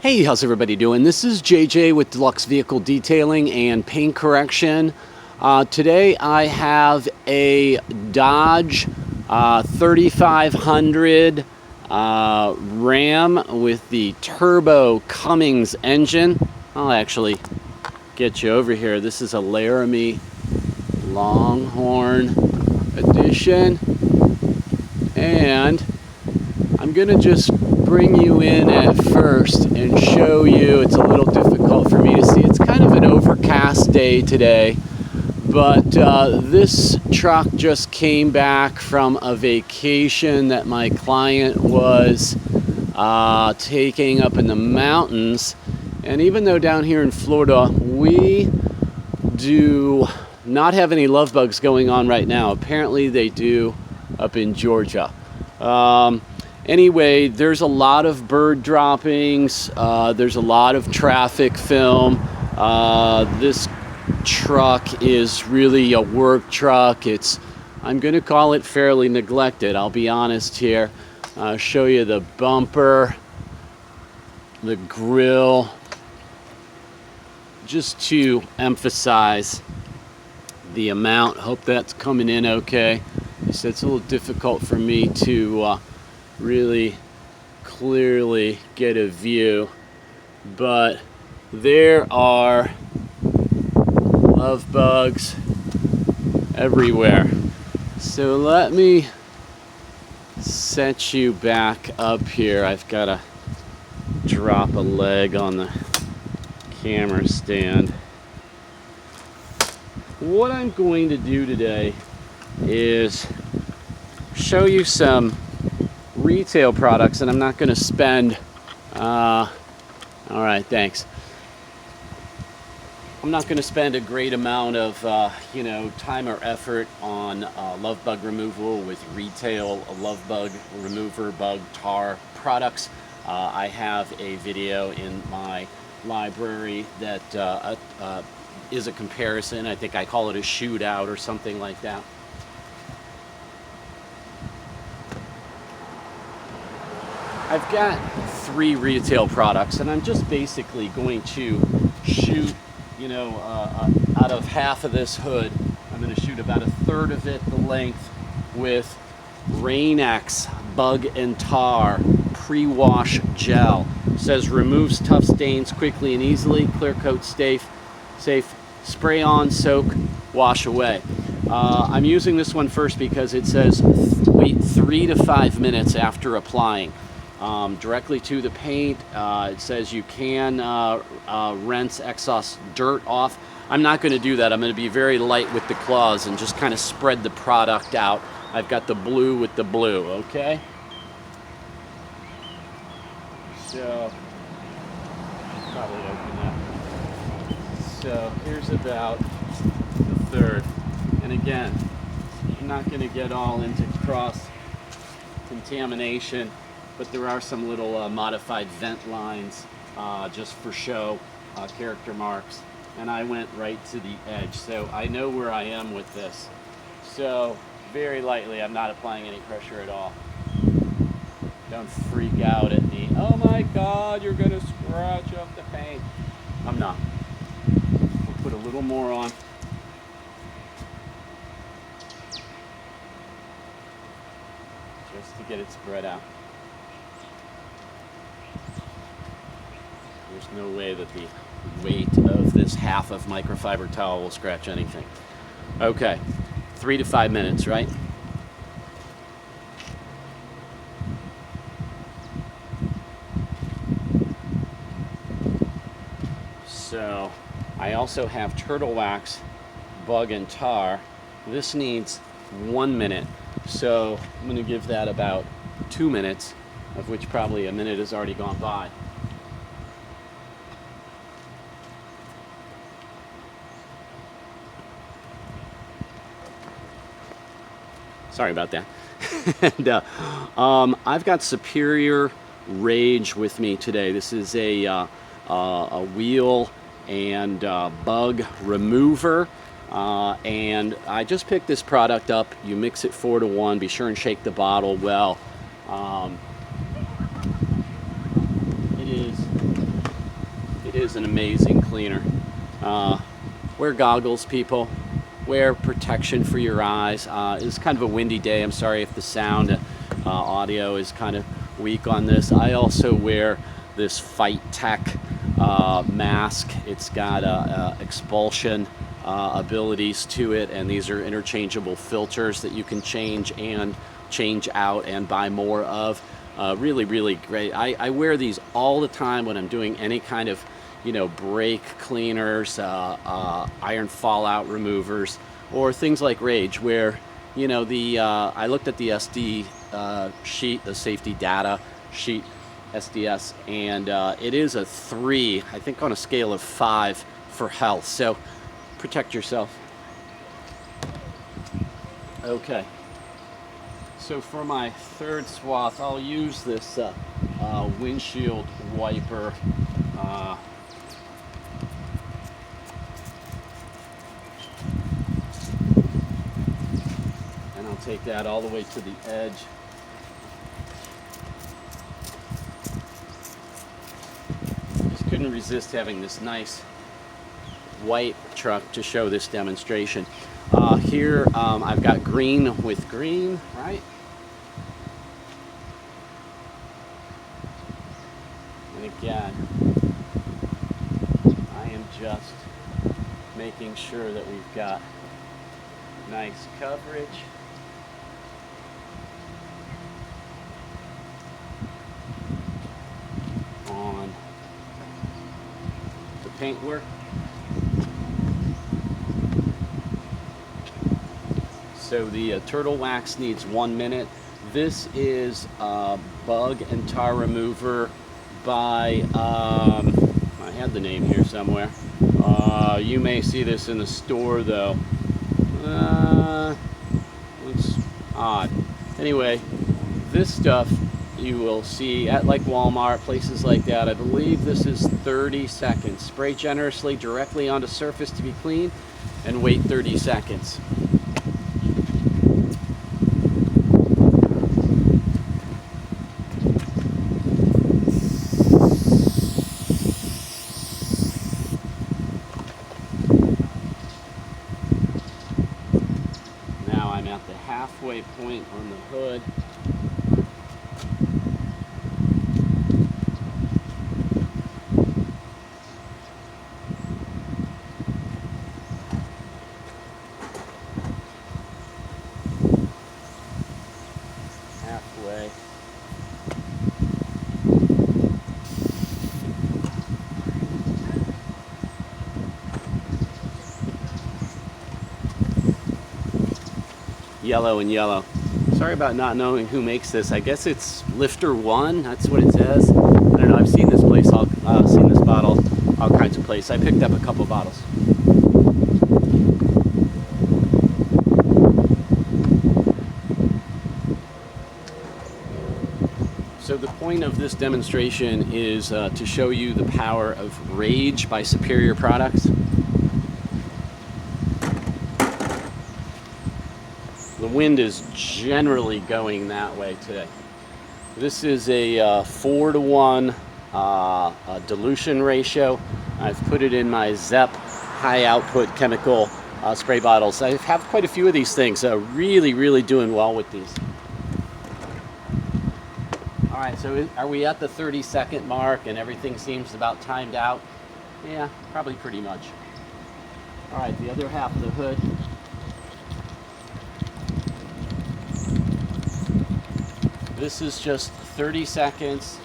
Hey, how's everybody doing? This is JJ with Deluxe Vehicle Detailing and Paint Correction. Today I have a Dodge 3500 Ram with the turbo Cummins engine. I'll actually get you over here. This is a Laramie Longhorn edition, and I'm gonna just bring you in at first and show you. It's a little difficult for me to see. It's kind of an overcast day today, but this truck just came back from a vacation that my client was taking up in the mountains. And even though down here in Florida we do not have any love bugs going on right now, apparently they do up in Georgia. Anyway, there's a lot of bird droppings, there's a lot of traffic film. This truck is really a work truck. I'm gonna call it fairly neglected, I'll be honest here. Show you the bumper, the grill, just to emphasize the amount. Hope that's coming in okay. So it's a little difficult for me to really clearly get a view, but there are love bugs everywhere. So let me set you back up here. I've got to drop a leg on the camera stand. What I'm going to do today is show you some retail products, and I'm not going to spend all right, thanks. I'm not going to spend a great amount of time or effort on love bug removal with retail love bug remover bug tar products. I have a video in my library that is a comparison. I think I call it a shootout or something like that. I've got 3 retail products, and I'm just basically going to shoot, out of half of this hood, I'm going to shoot about a third of it the length with Rain-X Bug and Tar Pre-Wash Gel. It says removes tough stains quickly and easily, clear coat safe, spray on, soak, wash away. I'm using this one first because it says wait 3 to 5 minutes after applying. Directly to the paint. It says you can rinse excess dirt off. I'm not going to do that. I'm going to be very light with the claws and just kind of spread the product out. I've got the blue with the blue, okay? So, probably open that. So, here's about the third. And again, I'm not going to get all into cross contamination, but there are some little modified vent lines just for show, character marks, and I went right to the edge, so I know where I am with this. So very lightly, I'm not applying any pressure at all. Don't freak out at me. Oh my God, you're gonna scratch up the paint. I'm not. We'll put a little more on. Just to get it spread out. There's no way that the weight of this half of microfiber towel will scratch anything. Okay, 3 to 5 minutes, right? So, I also have Turtle Wax Bug and Tar. This needs 1 minute, so I'm going to give that about 2 minutes, of which probably a minute has already gone by. Sorry about that. And, I've got Superior Rage with me today. This is a wheel and bug remover. And I just picked this product up. You mix it 4-to-1. Be sure and shake the bottle well. It is is an amazing cleaner. Wear goggles, people. Wear protection for your eyes. It's kind of a windy day. I'm sorry if the sound audio is kind of weak on this. I also wear this Fight Tech mask. It's got expulsion abilities to it, and these are interchangeable filters that you can change out and buy more of. Really, really great. I wear these all the time when I'm doing any kind of, brake cleaners, iron fallout removers, or things like Rage, where, I looked at the SD sheet, the safety data sheet, SDS, and it is a 3, I think, on a scale of 5 for health. So protect yourself. Okay. So for my third swath, I'll use this windshield wiper. And I'll take that all the way to the edge. Just couldn't resist having this nice white truck to show this demonstration. Here I've got green with green, right? And again, I am just making sure that we've got nice coverage. On the paintwork. So the turtle wax needs 1 minute. This is bug and tar remover by, I had the name here somewhere. You may see this in the store though. Looks odd. Anyway, this stuff you will see at like Walmart, places like that. I believe this is 30 seconds. Spray generously directly onto surface to be clean and wait 30 seconds. Now I'm at the halfway point on the hood. Halfway. Yellow and yellow. Sorry about not knowing who makes this. I guess it's Lifter One. That's what it says. I don't know. I've seen this place. Seen this bottle all kinds of places. I picked up a couple bottles. So the point of this demonstration is to show you the power of Rage by Superior Products. The wind is generally going that way today. This is a 4-to-1 dilution ratio. I've put it in my ZEP high output chemical spray bottles. I have quite a few of these things. Really, really doing well with these. All right, so are we at the 30-second mark and everything seems about timed out? Yeah, probably pretty much. All right, the other half of the hood. This is just 30 seconds.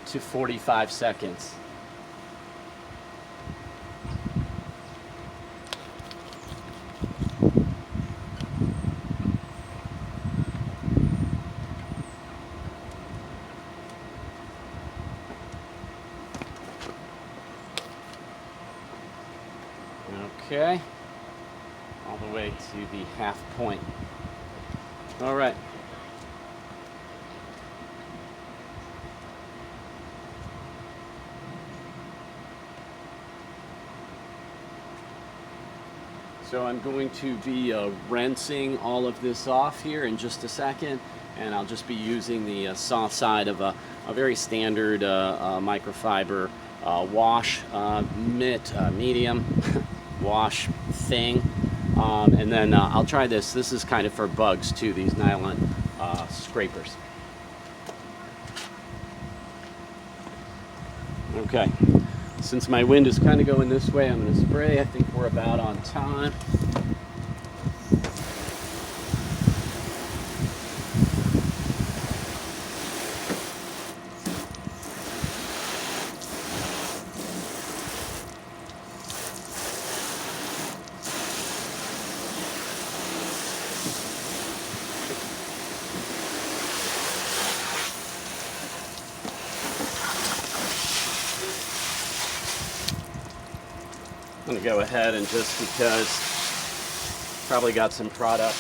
To 45 seconds. Okay. All the way to the half point. All right. So I'm going to be rinsing all of this off here in just a second, and I'll just be using the soft side of a very standard microfiber wash medium wash thing. And then I'll try this. This is kind of for bugs too, these nylon scrapers. Okay, since my wind is kind of going this way, I'm going to spray. I think we're about on time. I'm going to go ahead and, just because probably got some product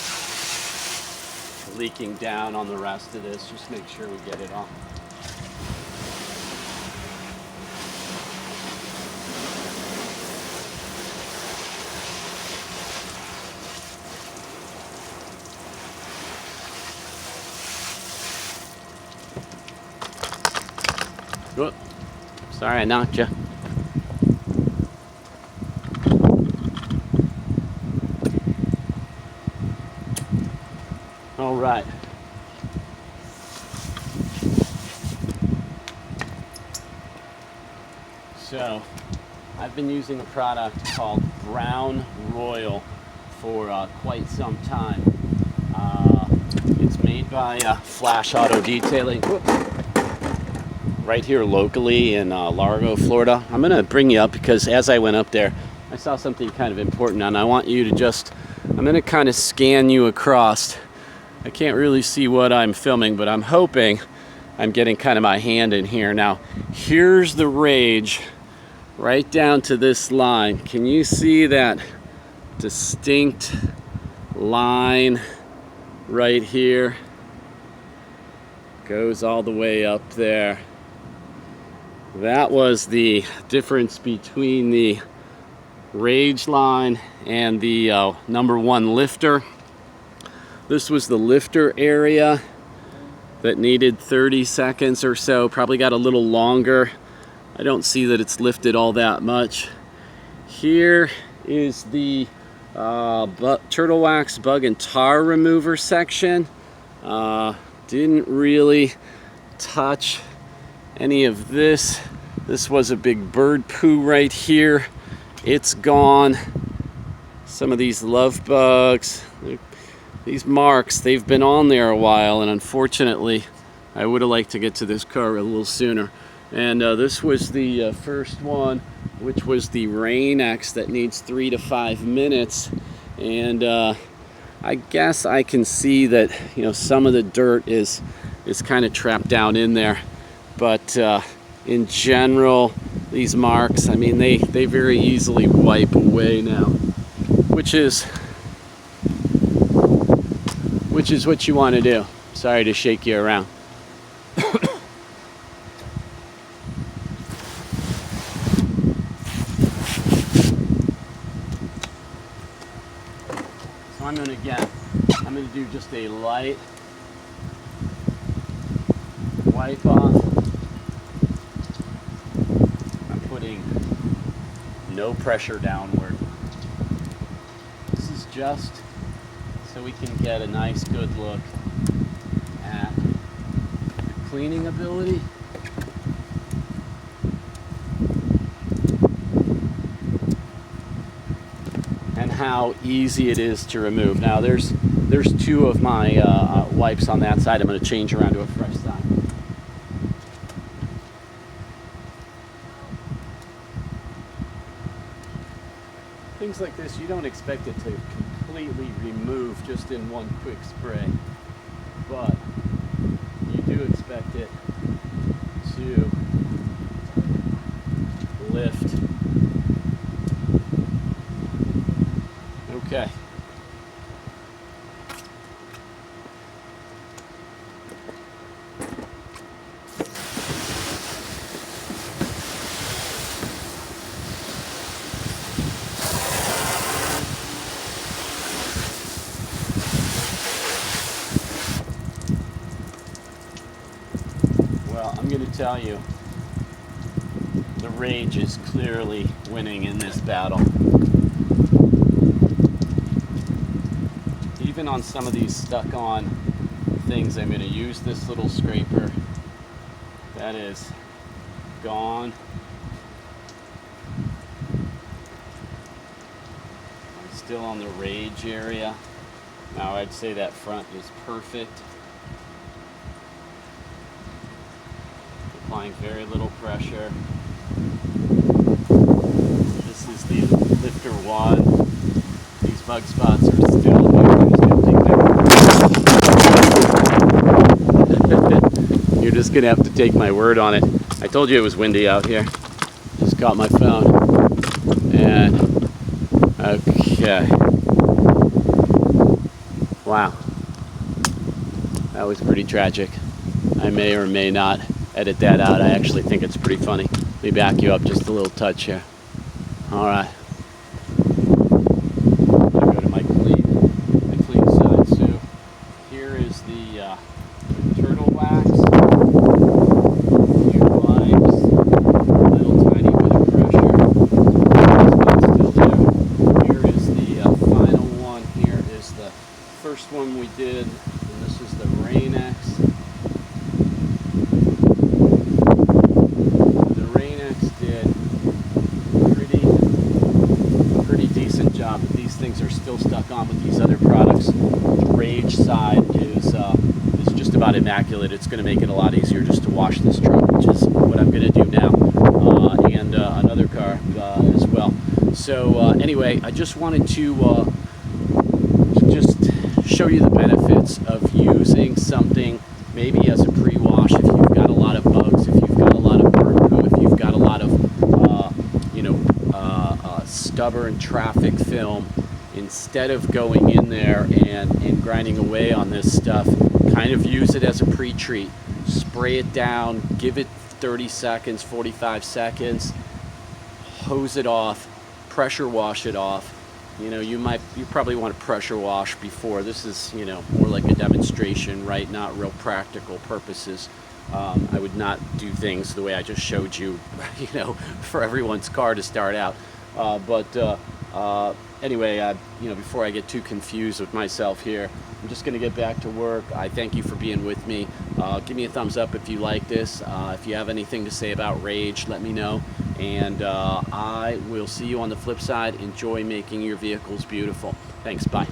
leaking down on the rest of this, just make sure we get it off. Whoop. Sorry, I knocked you. All right. So, I've been using a product called Brown Royal for quite some time. It's made by Flash Auto Detailing right here locally in Largo, Florida. I'm going to bring you up because as I went up there, I saw something kind of important, and I want you to just, I'm going to kind of scan you across. I can't really see what I'm filming, but I'm hoping I'm getting kind of my hand in here. Now, here's the Rage right down to this line. Can you see that distinct line right here? Goes all the way up there. That was the difference between the Rage line and the #1 lifter. This was the lifter area that needed 30 seconds or so, probably got a little longer. I don't see that it's lifted all that much. Here is the Turtle Wax bug and tar remover section. Didn't really touch any of this. This was a big bird poo right here. It's gone. Some of these love bugs, these marks, they've been on there a while, and unfortunately I would have liked to get to this car a little sooner. And this was the first one, which was the Rain-X that needs 3 to 5 minutes. And I guess I can see that, you know, some of the dirt is kind of trapped down in there. But in general, these marks, I mean, they very easily wipe away now, which is what you want to do. Sorry to shake you around. So I'm going to do just a light wipe off. I'm putting no pressure downward. This is just so we can get a nice good look at the cleaning ability. And how easy it is to remove. Now there's 2 of my wipes on that side. I'm going to change around to a fresh side. Things like this, you don't expect it to completely remove just in one quick spray, but you do expect it to lift. Okay. I'm going to tell you, the Rage is clearly winning in this battle. Even on some of these stuck-on things, I'm going to use this little scraper. That is gone. I'm still on the Rage area. Now I'd say that front is perfect. Applying very little pressure. This is the lifter wad. These bug spots are still here. You're just gonna have to take my word on it. I told you it was windy out here. Just got my phone. And okay. Wow. That was pretty tragic. I may or may not edit that out. I actually think it's pretty funny. Let me back you up just a little touch here. All right. I'll go to my clean side. So here is the turtle wax. Few wipes. A little tiny bit of pressure. It's still there. Here is the final one. Here is the first one we did, and this is the Rain-X. But these things are still stuck on with these other products. The Rage side is just about immaculate. It's going to make it a lot easier just to wash this truck, which is what I'm going to do now, and another car as well. So anyway, I just wanted to just show you the benefits of using something maybe as a pre-wash if you've got a lot of bugs, if you've got a lot of burn goo, if you've got a lot of stubborn traffic film. Instead of going in there and grinding away on this stuff, kind of use it as a pre-treat. Spray it down, give it 30 seconds, 45 seconds, hose it off, pressure wash it off. You probably want to pressure wash before. This is, more like a demonstration, right? Not real practical purposes. I would not do things the way I just showed you, for everyone's car to start out. Anyway, before I get too confused with myself here, I'm just going to get back to work. I thank you for being with me. Give me a thumbs up if you like this. If you have anything to say about Rage, let me know. And I will see you on the flip side. Enjoy making your vehicles beautiful. Thanks. Bye.